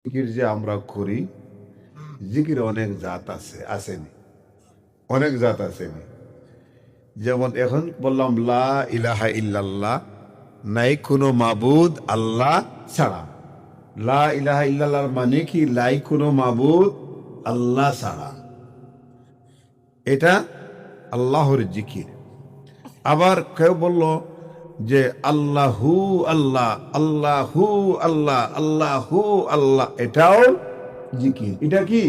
জিকির যে আমরা করি, জিকির অনেক জাত আছে, আসেনি? অনেক জাত আসেনি? যেমন এখন বললাম লা ইলাহা ইল্লাল্লাহ, নাই কোনো মাবুদ আল্লাহ ছাড়া। লা ইলাহা ইল্লাল্লাহর মানে কি? লাই কোনো মাবুদ আল্লাহ ছাড়া। এটা আল্লাহর জিকির। আবার কেউ বলল যে আল্লাহু আল্লাহ, আল্লাহু আল্লাহ, আল্লাহু আল্লাহ, এটাও জিকির। এটা কি?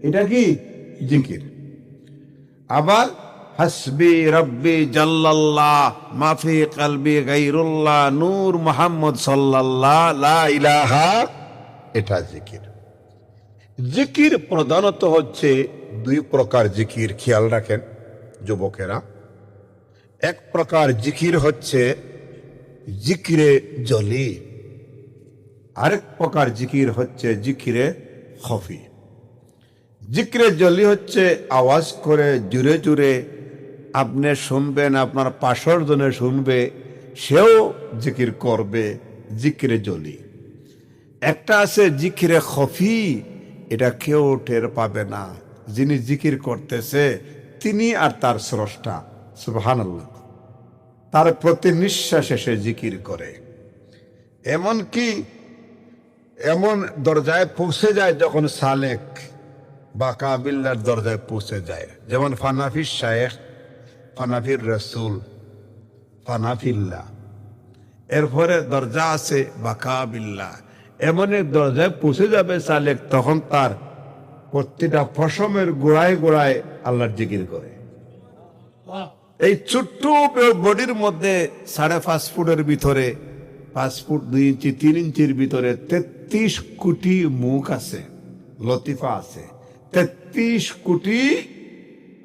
এটা কি জিকির? আবার হাসবি রব্বি জাল্লাল্লাহ মাফি কলবি গায়রুল্লাহ নূর মুহাম্মদ সাল্লাল্লাহ লা ইলাহা, এটা জিকির। জিকির প্রধানত হচ্ছে দুই প্রকার জিকির, খেয়াল রাখেন যুবকেরা। এক প্রকার জিকির হচ্ছে জিকিরে জলি, আরেক প্রকার জিকির হচ্ছে জিকিরে খফি। জিকিরে জলি হচ্ছে আওয়াজ করে জুড়ে জুড়ে আপনি শুনবেন, আপনার পাশর জনে শুনবে, সেও জিকির করবে, জিকিরে জলি। একটা আছে জিকিরে খফি, এটা কেউ টের পাবে না। যিনি জিকির করতেছে তিনি আর তার স্রষ্টা, সুবহানাল্লাহ, তার প্রতি নিঃশ্বাসে সে জিকির করে। এমনকি এমন দরজায় পৌঁছে যায় যখন সালেক বা কাবিল্লার দরজায় পৌঁছে যায়, যেমন ফানাফির শায়েখ, ফানাফির রসুল, ফানাফিল্লাহ। এরপরে দরজা আছে বাকাবিল্লাহ। এমন এক দরজায় পৌঁছে যাবে সালেক, তখন তার প্রতিটা পশমের গোড়ায় গোড়ায় আল্লাহর জিকির করে। এই ছোট্ট বডির মধ্যে 5.5 ফুটের ভিতরে, 5 ফুট 2 ইঞ্চি 3 ইঞ্চির ভিতরে 33 কোটি মুখ আছে, লতিফা আছে। 33 কোটি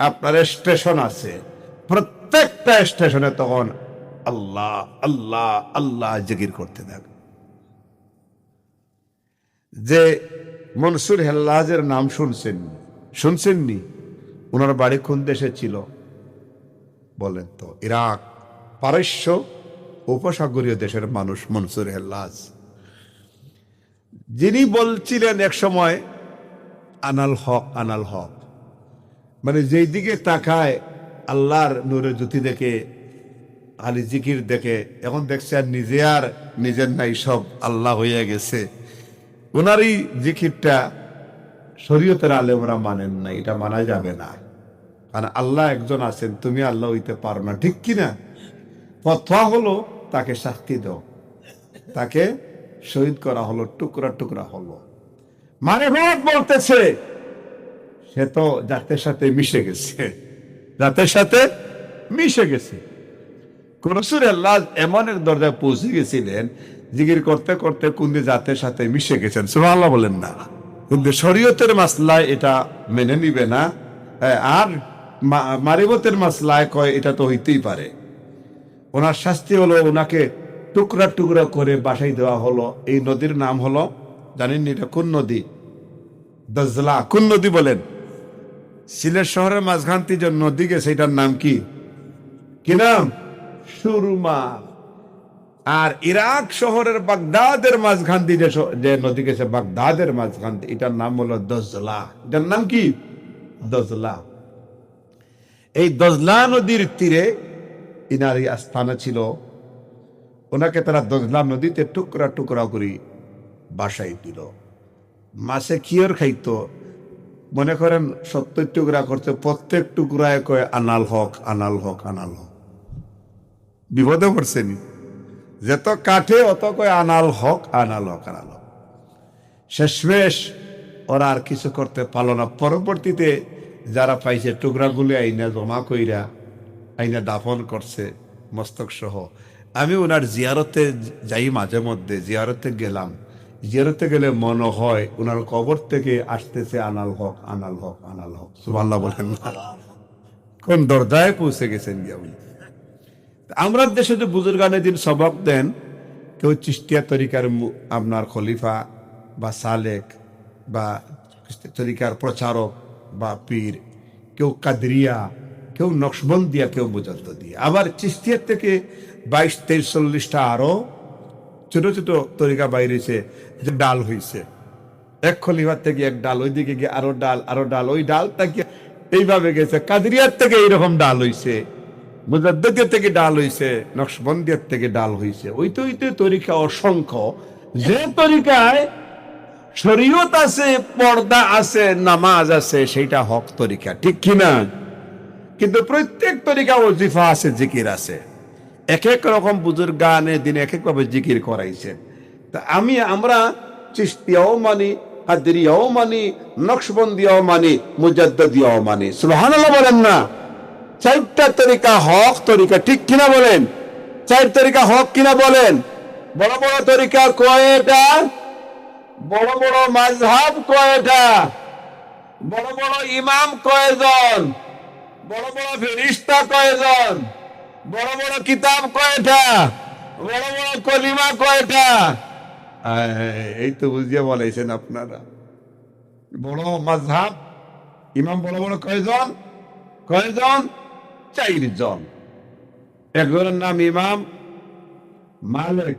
আপনার স্টেশন আছে। প্রত্যেকটা স্টেশনে তখন আল্লাহ আল্লাহ আল্লাহ জিকির করতে থাকে। যে মনসুর হেল্লাজের নাম শুনছেননি? ওনার বাড়ি কোন দেশে ছিল বলেন তো? ইরাক, পারস্য উপসাগরীয় দেশের মানুষ মনসুর হেল্লাজ। যিনি বলছিলেন এক সময় আনাল হক, আনাল হক, মানে যেই দিকে তাকায় আল্লাহর নূরের জ্যোতি দেখে, আলী জিকির দেখে। এখন দেখছে আর নিজের নাই, সব আল্লাহ হয়ে গেছে। ওনারই জিকিরটা শরীয়তের আলেমরা মানেন না, এটা মানা যাবে না। কারণ আল্লাহ একজন আছেন, তুমি আল্লাহ হইতে পারো না, ঠিক কিনা? ফতোয়া হলো তাকে শাস্তি দাও, তাকে শহীদ করা হলো, টুকরা টুকরা হলো। মানে বলতেছে সে তো জাতের সাথে মিশে গেছে, জাতের সাথে মিশে গেছে। কোন সুরে আল্লাহ এমন এক দরজায় পৌঁছে গেছিলেন, জিকির করতে করতে কুন্দি জাতের সাথে মিশে গেছেন। সুবহানাল্লাহ বলেন না? কিন্তু শরীয়তের মাসলায় এটা মেনে নিবে না, আর মারিবতের মাসলায় কয় এটা তো হইতেই পারে। ওনার শাস্তি হলো ওনাকে টুকরা টুকরা করে বাসাই দেওয়া হলো। এই নদীর নাম হলো, জানেন এটা কোন নদী? দজলা। কোন নদী বলেন? সিলেট শহরের মাঝখানটি যে নদী গেছে, এটার নাম কি? কি নাম? সুরমা। আর ইরাক শহরের বাগদাদের মাঝখান দিয়ে যে নদী গেছে, বাগদাদের মাঝখান দিয়ে, এটার নাম হলো দজলা। এটার নাম কি? দজলা। এই দজলা নদীর তীরে ইনারি আস্থানা ছিল। ওনাকে তারা দজলা নদীতে টুকরা টুকরা করে বাসাই দিল। মাছে কিয়র খাইতো, মনে করেন 70 টুকরা করছে, প্রত্যেক টুকরায় কয় আনাল হক, আনাল হক, আনাল হক। বিপদে পড়ছেনি, যত কাঠে অত কয় আনাল হক, আনাল হক, আনাল হক। শেষমেশ ওরা আর কিছু করতে পারল না। পরবর্তীতে যারা পাইছে টুকরাগুলি আইনা জমা কইরা আইনা দাফন করছে মস্তক সহ। আমি ওনার জিয়ারতে যাই, মাঝে মধ্যে জিয়ারতে গেলাম। জিয়ারতে গেলে মনে হয় ওনার কবর থেকে আসতেছে আনাল হক, আনাল হক, আনাল হক। সুবহানাল্লাহ বলেন না? কোন দরজায় পৌঁছে গেছেন গিয়া উনি। আমরা দেশে যে বুজুর্গানে দিন সবক দেন, কেউ চিশতিয়া তরিকার আপনার খলিফা বা সালেক বা তরিকার প্রচারক বা পীর, কেউ কাদরিয়া, কেউ নকশবন্দিয়া, কেউ মুজাদ্দ দিয়া। আবার চিশতিয়ার থেকে 22, 23, 40টা আরো ছোট ছোট তরিকা বাইরেছে, যে ডাল হয়েছে। এক খলিফার থেকে এক ডাল, ওইদিকে গিয়ে আরো ডাল, আরো ডাল, ওই ডালটা গিয়ে এইভাবে গেছে। কাদরিয়ার থেকে এইরকম ডাল হইছে, মুজাদ্দিদের থেকে ডাল হইছে, নকশবন্দিয়ার থেকে ডাল হইছে। ওইতে তরিকা অসংখ্য। যে তরিকায় শরীয়ত আছে, পর্দা আছে, নামাজ আছে, সেইটা হক তরিকা, ঠিক কিনা? কিন্তু প্রত্যেক তরিকা ওজিফা আছে, জিকির আছে। এক এক রকম বুজুর্গ গানে দিনে এক এক ভাবে জিকির করাইছে। তা আমরা চিশতিয়াও মানি, কাদরিয়াও মানি, নকশবন্দিয়াও মানি, মুজাদ্দিদিয়াও মানি। সুবহানাল্লাহ বলেন না? চারটা তরিকা হক তরিকা, ঠিক কিনা বলেন? চার তরিকা হক কিনা বলেন? বড় বড় তরিকা কয়টা? বড় বড় মাযহাব কয়টা? বড় বড় ইমাম কয়জন? বড় বড় ফেরেশতা কয়জন? বড় বড় কিতাব কয়টা? বড় বড় কলিমা কয়টা? এই তো বুঝিয়ে বলেছেন আপনারা। বড় মাযহাব ইমাম বড় বড় কয়জন? কয়জন? 4 জন। একজনের নাম ইমাম মালিক,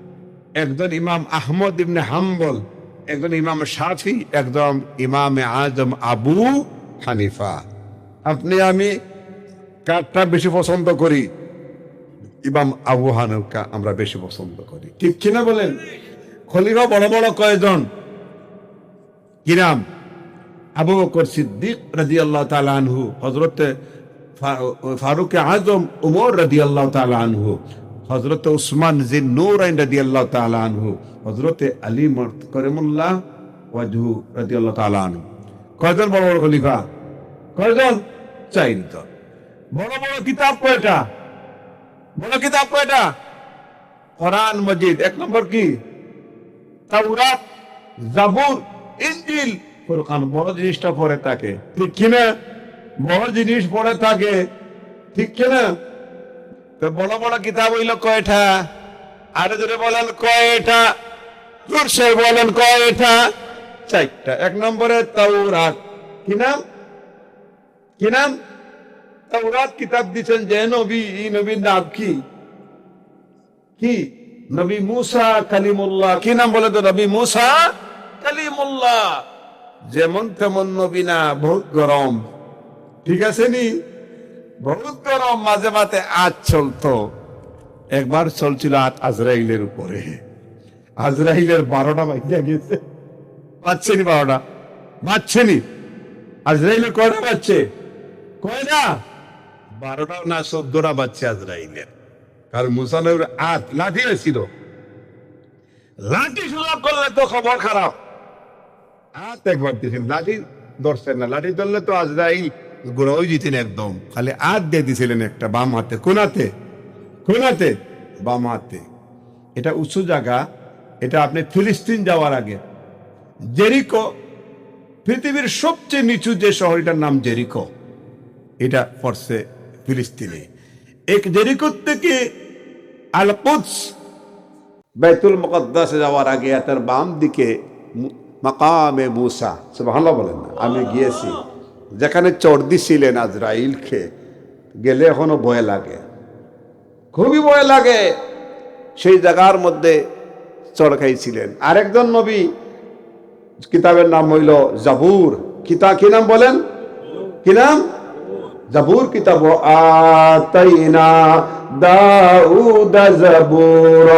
একজন ইমাম আহমদ ইবনে হাম্বল, একজন ইমাম শাফি, একজন ইমাম আজম আবু হানিফা। আপনি আমি কারটা বেশি পছন্দ করি? ইমাম আবু হানিফা আমরা বেশি পছন্দ করি, ঠিক কিনা বলেন? খলিফা বড় বড় কয়জন? কি নাম? আবু বকর সিদ্দিক রাদিয়াল্লাহু তাআলা আনহু, হযরত ফারুক আজম উমর রাদিয়াল্লাহু তাআলা আনহু, হযরত উসমান জিন নূরাইন রাদিয়াল্লাহু তাআলা আনহু, হযরত আলী কারিমুল্লাহ ওয়াজহু রাদিয়াল্লাহু তাআলা আনহু। কয়জন বড় বড় খলিফা? কয়জন? 4 জন। বড় বড় কিতাব কয়টা? বড় কিতাব কয়টা? কোরআন মজিদ। 1 নম্বর কি? তাওরাত, জাবুর, ইনজিল, ফুরকান। বড় জিনিসটা পড়ে থাকে, ঠিক কিনা? বড় জিনিস পড়ে থাকে, ঠিক কিনা? তো বড় বড় কিতাব হইল কয়টা? আরে যদি বলেন কয়টা? জোরসে বলেন কয়টা? 4টা। 1 নম্বরে তাওরাত। কি নাম? কি নাম? তাওরাত কিতাব দিচ্ছেন যে নবী, এই নবীর নাম কি? কি? নবী মুসা কালিমুল্লাহ। কি নাম বলে তো? নবী মুসা কালিমুল্লাহ। যেমন তেমন নবী না, বহুত গরম, ঠিক আছে নি? বহুত গরম। মাঝে মাঝে আজ চলতো, একবার চলছিল আজরাইলের উপরে। আজরাইলের 12টা বাজে গেছে। বাজছেনি 12টা? বাজছেনি? আজরাইলের কয়টা বাজছে? কয়টা? 12টা না 14টা বাজছে আজরাইলের। কারণ মুসা নবীর লাঠি ছিল, লাঠি সুযোগ করলে তো খবর খারাপ। একবার দিয়েছেন, লাঠি ধরছেন না। লাঠি ধরলে তো আজরাইল গোড়াই দিতেন একদম। খালি দিয়ে দিয়েছিলেন একটা বাম হাতে। কোন হাতে? কোন হাতে? বাম হাতে। এটা উঁচু জায়গা। এটা আপনি ফিলিস্তিন যাওয়ার আগে জেরিকো, পৃথিবীর সবচেয়ে নিচু যে শহর, এটার নাম জেরিকো। এটা পড়ছে ফিলিস্তিনে। এক জেরিকো থেকে আল কুদস বাইতুল মুকদ্দাসে যাওয়ার আগে তার বাম দিকে মাকামে মুসা। সুবহানাল্লাহ বলেন না? আমি গিয়েছি, যেখানে চড় দিছিলেন আজরাইলকে। গেলে এখনো ভয় লাগে, খুবই ভয় লাগে। সেই জায়গার মধ্যে চড় খাইছিলেন। আরেকজন নবী, কিতাবের নাম হইল জাবুর। কিতাব কি নাম বলেন? কি নাম? জাবুর কিতাব। আতাইনা দাউদ জাবুর।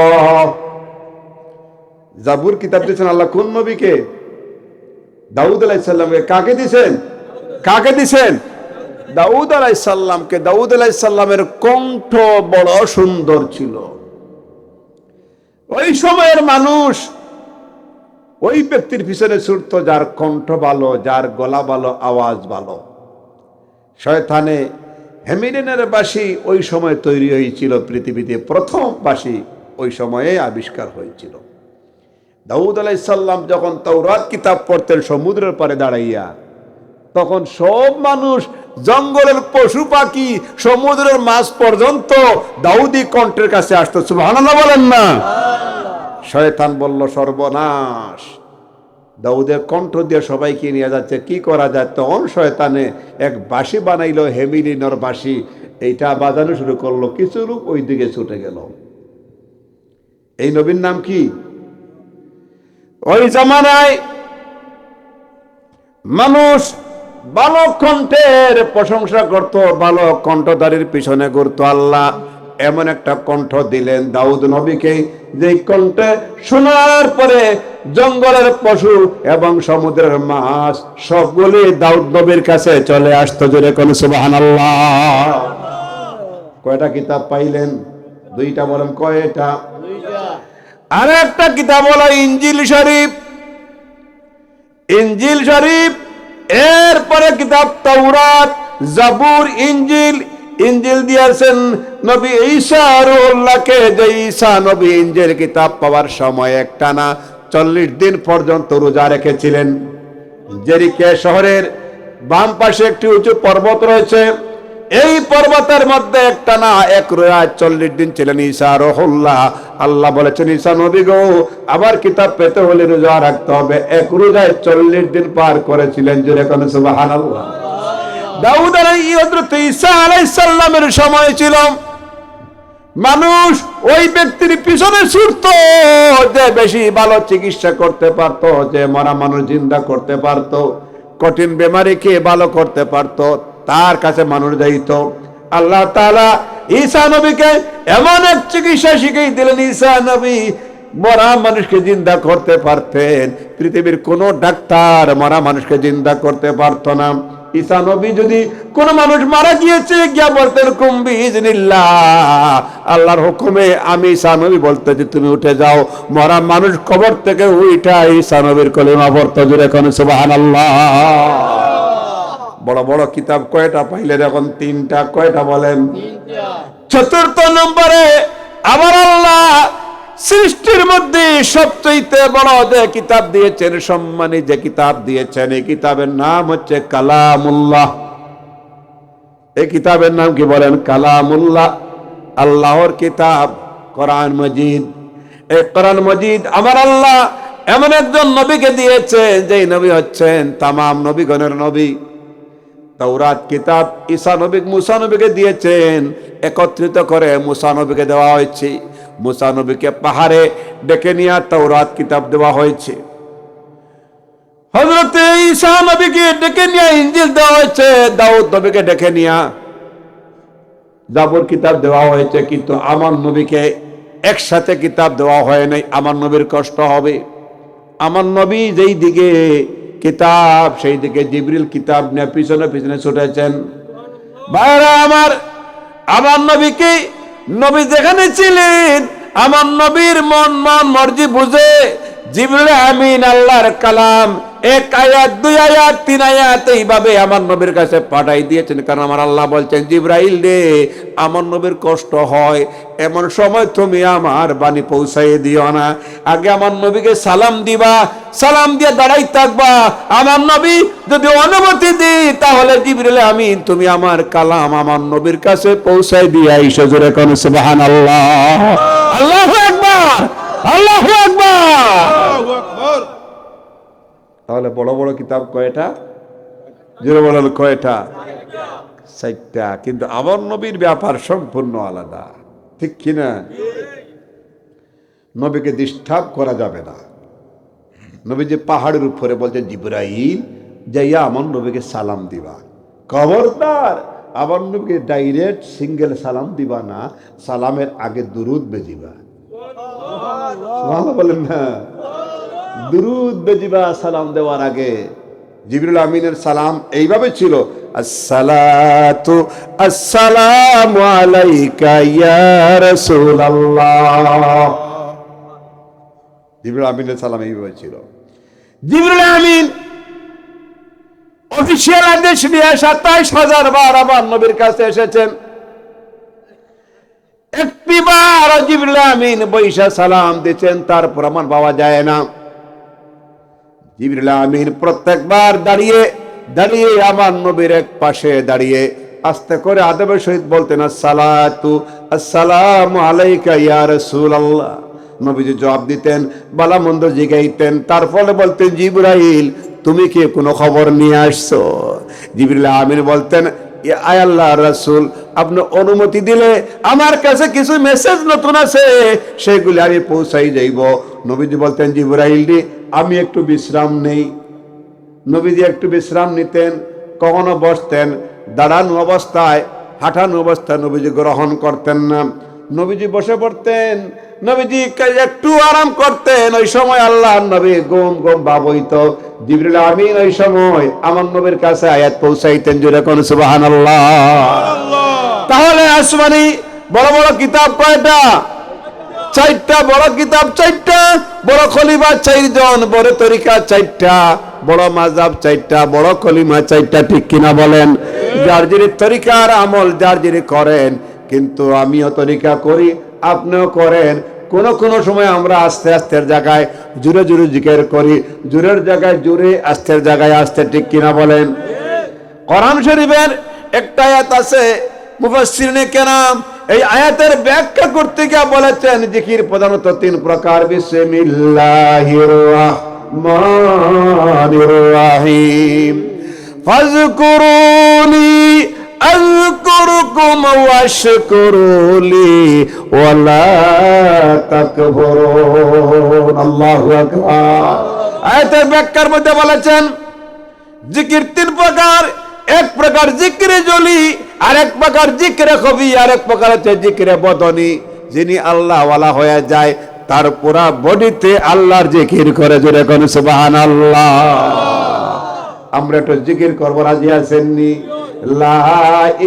জাবুর কিতাব দিয়েছেন আল্লাহ কোন নবীকে? দাউদ আলাইহিস সালামকে। কাকে দিয়েছেন? কাকে দিয়েছেন? দাউদ আলাইহিস সালামকে। দাউদ আলাইহিস সালামের কণ্ঠ বড় সুন্দর ছিল। ওই সময়ের মানুষ ওই ব্যক্তির পিছনে ছুটতো যার কণ্ঠ ভালো, যার গলা ভালো, আওয়াজ ভালো। শয়তানে হেমিডিনের বাঁশি ওই সময় তৈরি হয়েছিল। পৃথিবীতে প্রথম বাঁশি ওই সময়ে আবিষ্কার হয়েছিল। দাউদ আলাইহিস সালাম যখন তাওরাত কিতাব পড়তেন সমুদ্রের পাড়ে দাঁড়াইয়া, তখন সব মানুষ, জঙ্গলের পশু পাখি, সমুদ্রের মাছ পর্যন্ত দাউদি কণ্ঠের কাছে আসতো। সুবহানাল্লাহ বলেন না? শয়তান বলল সর্বনাশ, দাউদের কণ্ঠ দিয়ে সবাইকে নিয়ে যাচ্ছে, কি করা যায়? তখন শয়তানে এক বাঁশি বানাইলো, হেমিলিনর বাঁশি। এইটা বাজানো শুরু করলো। কিছু লোক ওই দিকে ছুটে গেল। এই নবীর নাম কি? ওই জামানায় মানুষ ভালো কণ্ঠের প্রশংসা করত, ভালো কণ্ঠধারীর পিছনে ঘুরতো। আল্লাহ এমন একটা কণ্ঠ দিলেন দাউদ নবীকে, যে কণ্ঠে শোনার পরে জঙ্গলের পশু এবং সমুদ্রের মাছ সবগুলি দাউদ নবীর কাছে চলে আসতো। জোরে কোন সুবহানাল্লাহ। কয়টা কিতাব পাইলেন? দুইটা। বলেন কয়টা? আর একটা কিতাব হলো ইনজিল শরীফ। ইনজিল শরীফ, এরপরে কিতাব তাওরাত, জাবুর, ইনজিল। ইনজিল দিয়েছেন নবী ঈসা রুহুল্লাহকে, যে ঈসা নবী ইনজিল কিতাব পাওয়ার সময় একটানা 40 দিন পর্যন্ত রোজা রেখেছিলেন। জেরিকে শহরের বাম পাশে একটি উঁচু পর্বত রয়েছে, এই পর্বতের মধ্যে একটানা এক রোজায় 40 দিন ছিলেন ঈসা রুহুল্লাহ। আল্লাহ বলেছেন, ঈসা নবী গো, আবার কিতাব পেতে হলে রোজা রাখতে হবে। এক রোজায় 40 দিন পার করেছিলেন। জোরে কোন সুবহানাল্লাহ। দাউদ হযরত ঈসা আলাইহিস সালামের সময় ছিল, মানুষ ওই ব্যক্তির পিছনে ছুটতো যে বেশি ভালো চিকিৎসা করতে পারত, যে মরা মানুষ জিন্দা করতে পারত, কঠিন বেমারিকে ভালো করতে পারত, তার কাছে মানুষ যাইত। আল্লাহ তাআলা ঈসা নবীকে এমন এক চিকিৎসা শিখিয়ে দিলেন, ঈসা নবী মরা মানুষকে জিন্দা করতে পারতেন। পৃথিবীর কোন ডাক্তার মরা মানুষকে জিন্দা করতে পারতো না। ঈসা নবী যদি কোন মানুষ মারা গিয়েছে গিয়া বলতেন কুম বিইজনিল্লাহ, আল্লাহর হুকুমে আমি ঈসা নবী বলতে যে তুমি উঠে যাও, মরা মানুষ কবর থেকে উঠা ঈসা নবীর কলিমা পড়তো। জোরে কোন সুবহানাল্লাহ। বড় বড় কিতাব কয়টা পাইলেন? এখন 3টা। কয়টা বলেন? 4th নম্বরে আবার আল্লাহ সৃষ্টির মধ্যে সবচেয়ে বড় যে কিতাব দিয়েছেন, সম্মানী যে কিতাব দিয়েছেন, এই কিতাবের নাম হচ্ছে কালামুল্লাহ। এই কিতাবের নাম কি বলেন? কালামুল্লাহ, আল্লাহর কিতাব কোরআন মজিদ। এই কোরআন মজিদ আমার আল্লাহ এমন একজন নবীকে দিয়েছেন, যেই নবী হচ্ছেন তামাম নবীগণের নবী। তাওরাত কিতাব ঈসা নবী মুসা নবীকে দিয়েছেন, একত্রিত করে মুসা নবীকে দেওয়া হয়েছে। মুসা নবীকে পাহাড়ে ডেকে নিয়ে তাওরাত কিতাব দেওয়া হয়েছে। হযরত ঈসা নবীকে ডেকে নিয়ে ইনজিল দেওয়া হয়েছে। দাউদ নবীকে ডেকে নিয়ে জাবুর কিতাব দেওয়া হয়েছে। কিন্তু আমার নবীকে একসাথে কিতাব দেওয়া হয় নাই, আমার নবীর কষ্ট হবে। আমার নবী যেই দিকে কিতাব, সেই দিকে জিবরিল কিতাব নিয়ে পিছনে পিছনে ছুটেছেন। ভাইরা আমার নবীকে, নবী যেখানে ছিলেন, আমার নবীর মন মর্জি বুঝে জিবরিল আমিন আল্লাহর কালাম 1 আয়াত 2 আয়াত 3 আয়াত এইভাবে আমার নবীর কাছে পাঠাই দিয়েছেন। কারণ আমার আল্লাহ বলছেন, জিবরাইল রে, আমার নবীর কষ্ট হয়, এমন সময় তুমি আমার বাণী পৌঁছাই দিও না। আগে আমার নবীকে সালাম দিবা, সালাম দিয়ে দাঁড়াই থাকবা। আমার নবী যদি অনুমতি দিই, তাহলে জিবরিল আমিন তুমি আমার কালাম আমার নবীর কাছে পৌঁছাই দিয়ে আইসো। জোরে কোন সুবহানাল্লাহ। আল্লাহু আকবার, আল্লাহু আকবার। তাহলে বড় বড় কিতাব কয়টা? জোরে বলেন কয়টা? 4টা। কিন্তু আমার নবীর ব্যাপার সম্পূর্ণ আলাদা, ঠিক কিনা? নবীকে ডিস্টার্ব করা যাবে না। নবী যে পাহাড়ের উপরে বলছেন, জিবরাইল যাইয়া আমার নবীকে সালাম দিবা। খবরদার আমার নবীকে ডাইরেক্ট সিঙ্গেল সালাম দিবা না, সালামের আগে দুরুদ বেজিবা। বলেন না, দুরুদ বেজিবা সালাম দেওয়ার আগে। জিবরিল আমিনের সালাম এইভাবে ছিল, আসসালাতু আসসালামু আলাইকা ইয়া রাসূলুল্লাহ। জিবরিল আমিনের সালাম এইভাবে ছিল। জিবরিল আমিন অফিশিয়াল আদেশ নিয়ে 27,000 বার আমার নবীর কাছে এসেছেন। একটিবার জিবরিল আমিন বৈশা সালাম দিয়েছেন, তার প্রমাণ পাওয়া যায় না। জিবরিল আমিন প্রত্যেকবার দাঁড়িয়ে দাঁড়িয়ে আমার নবীর এক পাশে দাঁড়িয়ে আস্তে করে আদবের সহিত বলতেন, আসসালাতু আসসালামু আলাইকা ইয়া রাসূলুল্লাহ। নবীজি জবাব দিতেন, বালা মন্দ জিগাইতেন, তার ফলে বলতেন, জিবরাইল তুমি কি কোনো খবর নিয়ে আসছো? জিবরিল আমিন বলতেন, আয় আল্লাহর রাসূল, আপনি অনুমতি দিলে আমার কাছে কিছু মেসেজ নতুন আছে, সেগুলি আমি পৌঁছাই যাইব। নবীজি বলতেন, জিবরাইল রে, আমি একটু বিশ্রাম নেই। নবীজি একটু বিশ্রাম নিতেন, কখনো বসতেন, দাঁড়ানো অবস্থায় হাঁটানো অবস্থায় নবীজি গ্রহণ করতেন না। নবীজি বসে পড়তেন, নবীজি একটু আরাম করতেন, ওই সময় আল্লাহ নবী গম গম ভাব হইতো। জিবরিল আমিন ওই সময় আমার নবীর কাছে আয়াত পৌঁছাইতেন, জোরে কোন সুবহানাল্লাহ। তাহলে আসমানি বড় বড় কিতাব কয়টা? 4টা। বড় কিতাব 4টা, বড় খলিফা 4 জন, বড় তরিকা 4টা, বড় মাযহাব 4টা, বড় খলিফা 4টা। ঠিক কিনা বলেন? যার যিনি তরিকার আমল যার যিনি করেন, কিন্তু আমিও তরিকা করি, আপনিও করেন। কোন সময় আমরা আস্তে আস্তের জায়গায় জোরে জোরে জিকির করি, জোরের জায়গায় জোরে, আস্তের জায়গায় আস্তে। ঠিক কিনা বলেন? কোরআন শরীফের একটা আয়াত আছে, মুফাসসিরিনে কেরাম এই আয়াতের ব্যাখ্যা করতে গিয়ে বলেছেন জিকির প্রধানত 3 প্রকার। বিসমিল্লাহির রহমানির রহিম। ফাযকুরুনি আযকুরকুম ওয়াশকুরুলি ওয়ালা তাকফুরুন। আল্লাহু আকবার। আয়াতের ব্যাখ্যার মধ্যে বলেছেন জিকির 3 প্রকার। এক প্রকার জিকিরে জলি, আর এক প্রকার জিকিরে খফি, আর এক প্রকার হচ্ছে জিকিরে বদনি। যিনি আল্লাহ ওয়ালা হয়ে যায় তার পুরা বডিতে আল্লাহর জিকির করে, জোরে কোন সুবহানাল্লাহ। আমরা একটু জিকির করব, রাজি আছেন নি? লা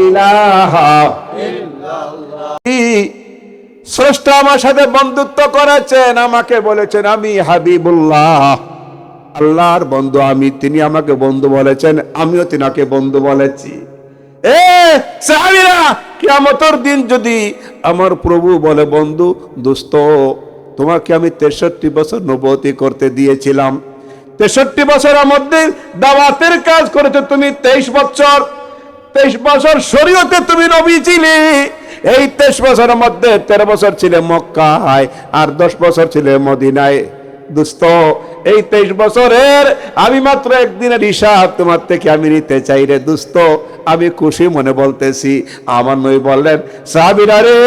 ইলাহা ইল্লাল্লাহ। স্রষ্টা আমার সাথে বন্ধুত্ব করেছেন, আমাকে বলেছেন আমি হাবিবুল্লাহ, আল্লাহর বন্ধু আমি। তিনি আমাকে বন্ধু বলেছেন, আমিও তিনাকে বন্ধু বলেছি। সাহাবীরা, কিয়ামতের দিন যদি আমার প্রভু বলে বন্ধু দোস্ত তোমাকে আমি 63 বছর নবুয়তি করতে দিয়েছিলাম, 63 বছরের মধ্যে দাওয়াতের কাজ করেছো তুমি 23 বছর, 23 বছর শরীয়তে তুমি নবী ছিলে। এই 23 বছরের মধ্যে 13 বছর ছিলে মক্কায়, আর 10 বছর ছিলে মদিনায়। দোস্ত এই 23 বছরের আমি মাত্র একদিনের হিসাব তোমার থেকে আমি নিতে চাই রে দোস্ত। আমি খুশি মনে বলতেছি। আমার নবী বললেন, সাহাবীরা রে,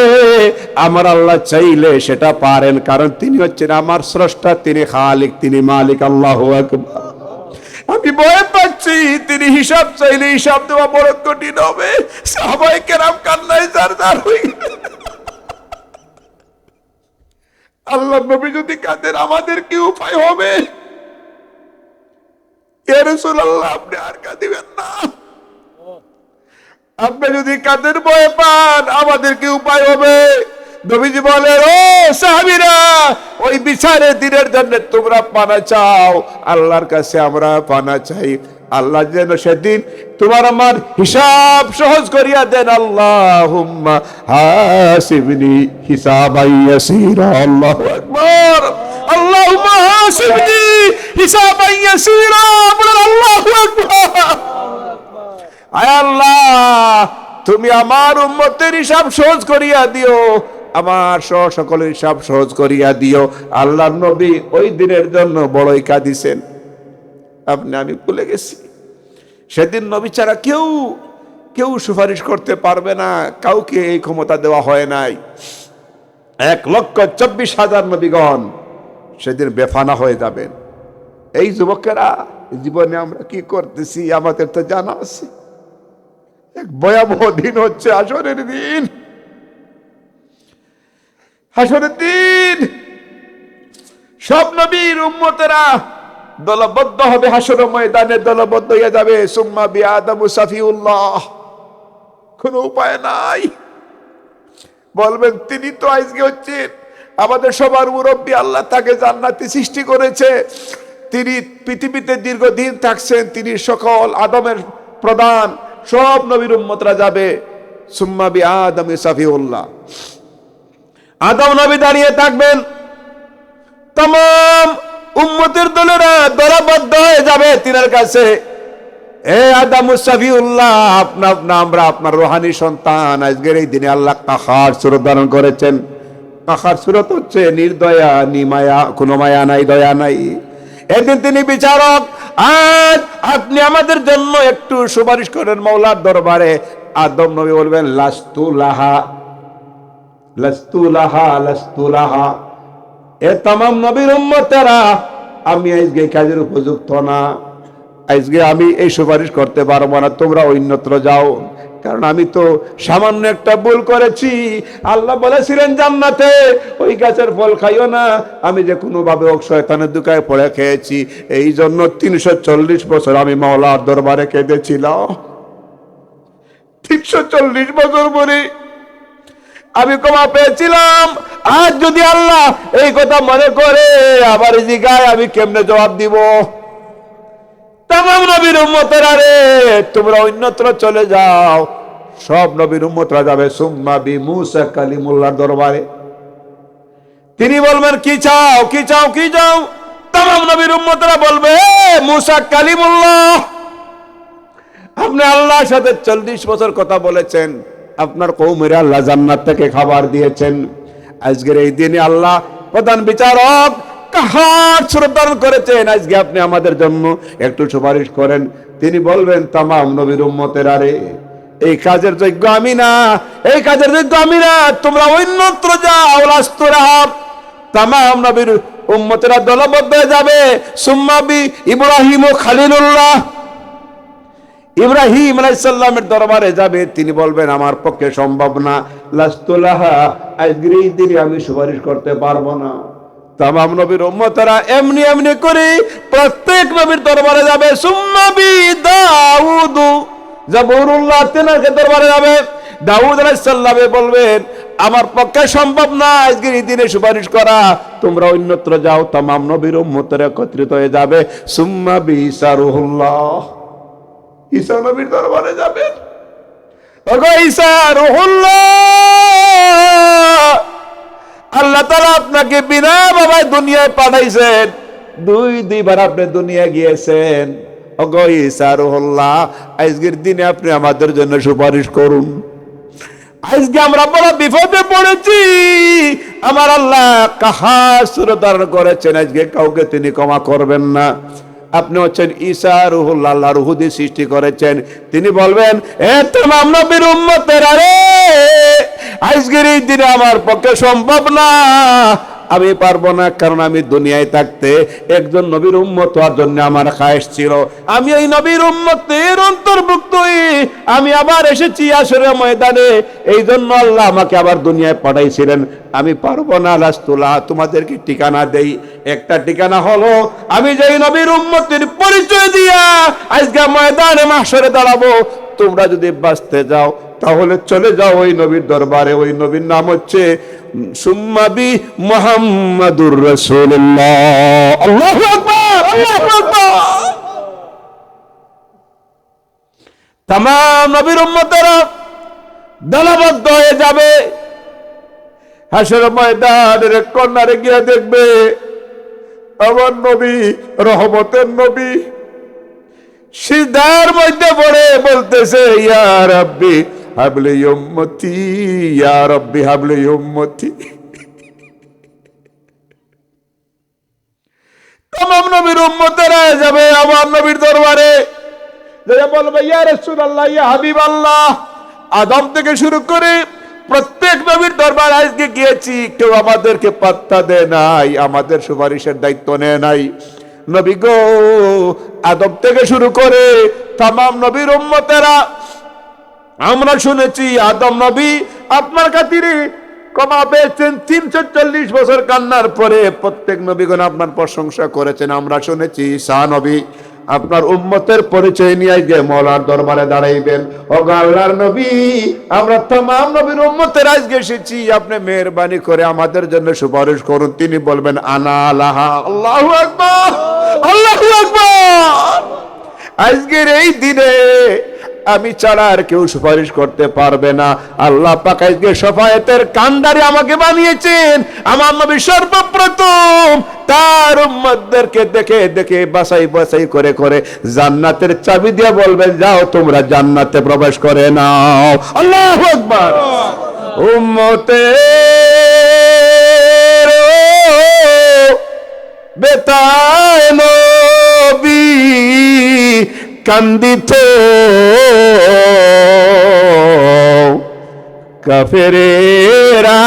আমার আল্লাহ চাইলে সেটা পারেন, কারণ তিনি হচ্ছেন আমার স্রষ্টা, তিনি খালিক, তিনি মালিক। আল্লাহু আকবার। আমি ভয় পাচ্ছি, তিনি হিসাব চাইলে হিসাব দেওয়া বড় কঠিন হবে। সাহাবায়ে কেরাম কান্নায় জারজার হয়ে গেলেন। আল্লাহ নবী যদি কাঁদেন আমাদের কি উপায় হবে? ইয়া রাসূলুল্লাহ, আপনি আর কাঁদিবেন না। আপনি যদি কাঁদের ভয় পান আমাদের কি উপায় হবে? নবীজি বলেন, ও সাহাবীরা, ওই বিচারের দিনের জন্য তোমরা পানা চাও, আল্লাহর কাছে আমরা পানা চাই। আল্লাহ যেন সেদিন তোমার আমার হিসাব সহজ করিয়া দেন। আল্লাহুম্মা হাসিবনি হিসাবান ইয়াসীরা। আল্লাহু আকবার। আল্লাহুম্মা হাসিবনি হিসাবান ইয়াসীরা। আল্লাহু আকবার। আয় আল্লাহ, তুমি আমার উম্মতের হিসাব সহজ করিয়া দিও, আমার সকলের হিসাব সহজ করিয়া দিও। আল্লাহর নবী ওই দিনের জন্য বড়ই কাঁদিছেন। আমি ভুলে গেছি, সেদিন নবী ছাড়া কেউ সুপারিশ করতে পারবে না, কাউকে এই ক্ষমতা দেওয়া হয় নাই। 1,24,000 নবীগণ সেদিন বেফানা হয়ে যাবেন। এই যুবকেরা জীবনে আমরা কি করতেছি আমাদের তো জানা আছে। এক ভয়াবহ দিন হচ্ছে হাসরের দিন। হাসরের দিন সব নবীর উম্মতেরা দলবদ্ধ হবে, হাসরের ময়দানে দলবদ্ধ হয়ে যাবে। সুম্মা বিআদামু সাফিউল্লাহ। কোনো উপায় নাই। বলবেন তিনি তো আজকে হচ্ছেন আমাদের সবার মুরব্বী, আল্লাহ তাকে জান্নাতে সৃষ্টি করেছে, তিনি পৃথিবীতে দীর্ঘদিন থাকছেন, তিনি সকল আদমের প্রধান, সব নবীর উম্মতরা যাবে। সুম্মা বিআদামু সাফিউল্লাহ। আদম নবী দাঁড়িয়ে থাকবেন, तमाम উম্মতের দলেরা দলবদ্ধ হয়ে যাবে তিনার কাছে। এ আদম সাফিউল্লাহ, আমরা আপনার রুহানি সন্তান। আজকের এই দিনে আল্লাহ কাহার সূরত ধারণ করেছেন। কাহার সূরত হচ্ছে নির্দয়া, নিমায়া, কোনো মায়া নাই, দয়া নাই। একদিন তিনি বিচারক। আজ আপনি আমাদের জন্য একটু সুপারিশ করেন মাওলার দরবারে। আদম নবী বলবেন, লাস্তু লাহা, লাস্তু লাহা, লাস্তু লাহা। এ तमाम নবীর উম্মতেরা, আমি আজকে কাজের উপযুক্ত না। আজকে আমি এই সুপারিশ করতে পারবো না, তোমরা অন্যত্র যাও, কারণ আমি তো সামান্য একটা ভুল করেছি। আল্লাহ বলেছিলেন জান্নাতে ওই গাছের ফল খাইও না, আমি যে কোনো ভাবে শয়তানের দুকায় পড়ে খেয়েছি, এই জন্য 340 বছর আমি মাওলার দরবারে কেঁদেছিলাম। 340 বছর পরে আমি ক্ষমা পেয়েছিলাম। আজ যদি আল্লাহ এই কথা মনে করে আবার জিগায়, আমি কেমনে জবাব দিব? তামাম নবীর উম্মতেরা রে, তোমরা অন্যত্র চলে যাও। সব নবীর উম্মতরা যাবে সুম্মা বি মুসা কালিমুল্লাহর দরবারে। তিনি বলবেন কি চাও, কি চাও, কি চাও? তামাম নবীর উম্মতরা বলবে মুসা কালিমুল্লাহ, আপনি আল্লাহর সাথে 40 বছর কথা বলেছেন, আপনার কওমের আল্লাহ জান্নাত থেকে খাবার দিয়েছেন। আজকের এই দিনে আল্লাহ প্রধান বিচারক কাহার শ্রদ্ধা করেছেন, আজকে আপনি আমাদের জন্য একটু সুপারিশ করেন। তিনি বলবেন তামাম নবীর উম্মতেরা রে, এই কাজের যোগ্য আমি না, এই কাজের যোগ্য আমি না, তোমরা অন্যত্র যাও। লাস্তুরা তামাম নবীর উম্মতেরা দলবদ্ধ হয়ে যাবে। সুম্মা বি ইব্রাহিম ও খালিলুল্লাহ, ইব্রাহিম আলাইহিস সালামের দরবারে যাবে। তিনি বলবেন আমার পক্ষে সম্ভব না, লাস্তুলাহা, আজকের এই দিনে আমি সুপারিশ করতে পারবো না। তামাম নবীর উম্মতেরা এমনি এমনি করে প্রত্যেক নবীর দরবারে যাবে। সুম্মা বি দাউদ, জাবুরুল্লাহ তেনাকে দরবারে যাবে। দাউদ আলাইহিস সালামে বলবেন আমার পক্ষে সম্ভব না আজকের এই দিনে সুপারিশ করা, তোমরা অন্যত্র যাও। তামাম নবীর উম্মতেরা একত্রিত হয়ে যাবে। সুম্মা বি ঈসা রুহুল্লাহ, ঈসা নবীর দরবারে যাবে। ওগো ঈসা রুহুল্লাহ, আল্লাহ তাআলা আপনাকে বিনা বাবায় দুনিয়ায় পাঠাইছেন, দুইবার আপনি দুনিয়া গিয়েছেন। ওগো ঈসা রুহুল্লাহ, আজকের দিনে আপনি আমাদের জন্য সুপারিশ করুন। আজকে আমরা বড় বিপদে পড়েছি, আমার আল্লাহ কাহার সুরত ধারণ করেছেন, আজকে কাউকে তিনি ক্ষমা করবেন না। আপনি হচ্ছেন ঈসা রুহুল্লাহ, আল্লাহ রূহ দিয়ে সৃষ্টি করেছেন। তিনি বলবেন এ তামাম নবীর উম্মতেরা রে, আজকের এই দিনে আমার পক্ষে সম্ভব না, আমি পারবো না, কারণ আমি দুনিয়ায় থাকতে একজন নবীর উম্মত হওয়ার জন্য আমার খায়েশ ছিল, আমি এই নবীর উম্মতের অন্তর্ভুক্ত হয়ে আমি আবার এসেছি হাশরের ময়দানে, এই জন্য আল্লাহ আমাকে আবার দুনিয়ায় পাঠাইছিলেন, আমি পারবো না। লাস্তুলা, তোমাদেরকে ঠিকানা দেই, একটা ঠিকানা হলো আমি যেই নবীর উম্মতের পরিচয় দিয়া আজকে ময়দানে মাহশরে দাঁড়াবো, তোমরা যদি বাঁচতে যাও তাহলে চলে যাও ওই নবীর দরবারে। ওই নবীর নাম হচ্ছে সুম্মা বি মুহাম্মাদুর রাসূলুল্লাহ। আল্লাহু আকবার, আল্লাহু আকবার। তামাম নবীর উম্মতেরা দলবদ্ধ হয়ে যাবে। হাশর ময়দানের কর্নারে গিয়ে দেখবে আমার নবী, রহমতের নবী, সিজদার মধ্যে পড়ে বলতেছে ইয়া রাব্বি হাবলি উম্মতি, ইয়া রাব্বি হাবলি উম্মতি। তামাম নবীর উম্মতেরা যাবে আমার নবীর দরবারে, যারা বলবে ইয়া রাসূলুল্লাহ, ইয়া হাবিবাল্লাহ। আদম থেকে শুরু করে প্রত্যেক নবীর দরবার আজকে গিয়েছি, কেউ আমাদেরকে পাত্তা দেয় নাই, আমাদের সুপারিশের দায়িত্ব নেয় নাই। নবী গো, আদম থেকে শুরু করে তামাম নবীর উম্মতেরা, আমরা শুনেছি আদম নবী আপনার খাতিরে ক্ষমা পেয়েছেন। 340 বছর কান্নার পরে প্রত্যেক নবীগণ আপনার প্রশংসা করেছেন। আমরা শুনেছি ঈসা নবী আপনার উম্মতের পরিচয় নিয়ে গিয়ে মওলার দরবারে দাঁড়াইবেন। ও আল্লাহর নবী, আমরা তামাম নবীর উম্মতের আজকে এসেছি, আপনি মেহেরবানি করে আমাদের জন্য সুপারিশ করুন। তিনি বলবেন আনা লাহা। আল্লাহু আকবার, আল্লাহু আকবার। আজকের এই দিনে আমি ছাড়া আর কেউ সুপারিশ করতে পারবে না। আল্লাহ পাক আজকে শাফায়াতের কান্ডারি আমাকে বানিয়েছেন। আমার নবী সর্বপ্রথম তার উম্মতদেরকে দেখে দেখে বাছাই বাছাই করে করে জান্নাতের চাবি দিয়ে বলবেন যাও তোমরা জান্নাতে প্রবেশ করে নাও। আল্লাহু আকবার। উম্মতের বেতায় নবী কান্দিত, কাফেরেরা